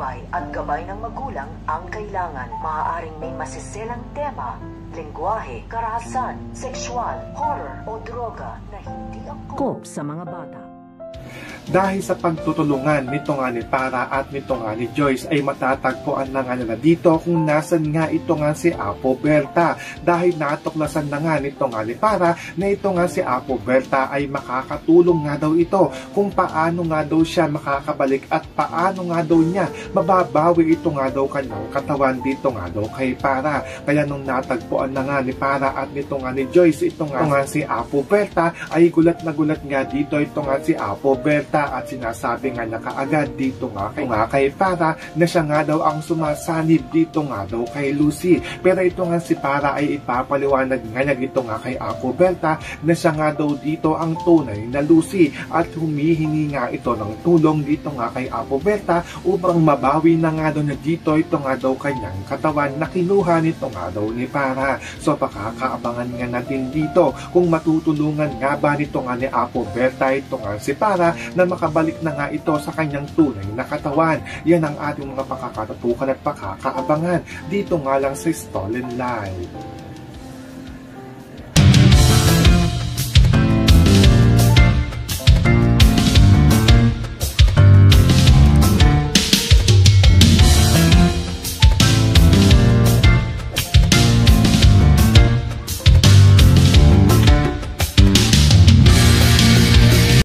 patnubay at gabay ng magulang ang kailangan. Maaaring may masiselang tema, lengguwahe, karahasan, sexual, horror o droga na hindi angkop sa mga bata. Dahil sa pagtutulungan nito nga ni Para at nito nga ni Joyce ay matatagpuan na nga nila dito kung nasan nga ito nga si Apo Berta. Dahil natuklasan na nga nito nga ni Para na ito nga si Apo Berta ay makakatulong nga daw ito kung paano nga daw siya makakabalik at paano nga daw niya mababawi ito nga daw kanyang katawan dito nga daw kay Para. Kaya nung natagpuan na nga ni Para at nito nga ni Joyce ito nga si Apo Berta ay gulat na gulat nga dito ito nga si Apo Berta at sinasabi nga na kaagad dito nga kay Para na siya nga daw ang sumasanib dito nga daw kay Lucy. Pero ito nga si Para ay ipapaliwanag nga niya dito nga kay Apo Berta na siya nga daw dito ang tunay na Lucy at humihingi nga ito ng tulong dito nga kay Apo Berta upang mabawi na nga daw niya dito ito nga daw kanyang katawan na kinuha nito nga daw ni Para. So pakakaabangan nga natin dito kung matutulungan nga ba nito nga ni Apo Berta ito nga si Para na makabalik na nga ito sa kanyang tunay na katawan. Yan ang ating mga pakakatutukan at pakakaabangan dito nga lang sa Stolen Live.